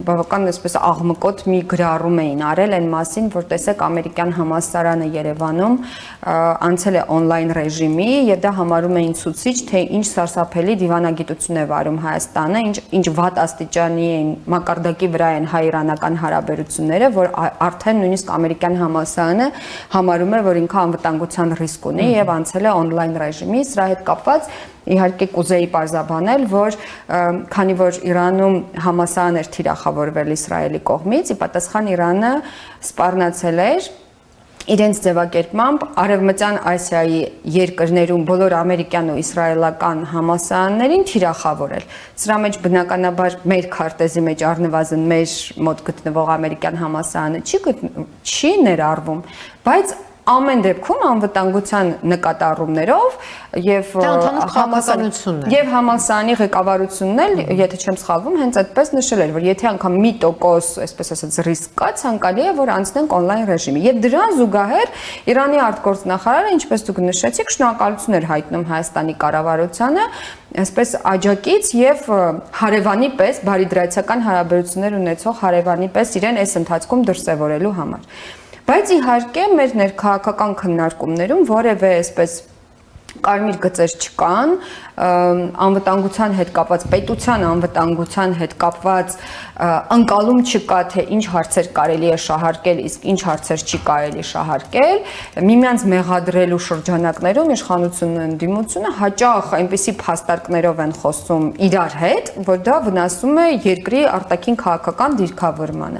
բավական այսպես աղմկոտ մի գրառում էին արել այն մասին, որ տեսեք ամերիկյան համալսարանը Երևանում անցել է on-line ռեժիմի եւ դա համարում էին ցուցիչ, թե ինչ սարսափելի դիվանագիտություն է վարում Հայաստանը, ինչ վատ աստիճանի են մակարդակի վրա են հայ-իրանական հարաբերությունները, որ արդեն նույնիսկ ամերիկյան համալսարանը համարում է, որ ինքը անվտանգության ռիսկ ունի եւ անցել է on-line ռեժիմի, սրա հետ կապված իհարկե կուզեի պարզաբանել, որ քանի որ Իրանում համալսարաններ թիրախավորվել Իսրայելի կողմից, ի պատասխան Իրանը սպառնացել էր իրենց ձևակերպմամբ Արևմտյան Ասիայի երկրներում բոլոր ամերիկյան ու իսրայելական համալսարաններին թիրախավորել։ Սրա մեջ բնականաբար մեր քարտեզի մեջ առնվազն մեր մոտ գտնվող ամերիկյան համալսարանը չի ներառվում, բայց ամեն դեպքում անվտանգության նկատառումներով եւ համալսարանի ղեկավարությունն էլ, եթե չեմ սխալվում, հենց այդպես նշել էր, որ եթե անգամ մի տոկոս, այսպես ասած, ռիսկ կա, ցանկալի է, որ անցնենք on-line ռեժիմի։ Եվ դրան զուգահեռ Իրանի արտգործնախարարը, ինչպես դուք նշեցիք, շնորհակալություն էր հայտնում Հայաստանի կառավարությանը, այսպես աջակից եւ հարևանի պես, բարիդրացիական հարաբերություններ ունեցող հարևանի պես իրեն այս ընթացքում դրսևորելու համար։ Բայց իհարկե մեր ներքաղաքական քննարկումներում որևէ այսպես կարմիր գծեր չկան, անվտանգության հետ կապված, պետության անվտանգության հետ կապված ընկալում չկա, թե ինչ հարցեր կարելի է շահարկել, իսկ ինչ հարցեր չի կարելի շահարկել, միմյանց մեղադրելու շրջանակներում իշխանությունն ու ընդդիմությունը հաճախ այնպիսի փաստարկներով են խոսում իրար հետ, որ դա վնասում է երկրի արտաքին քաղաքական դիրքավորմանը։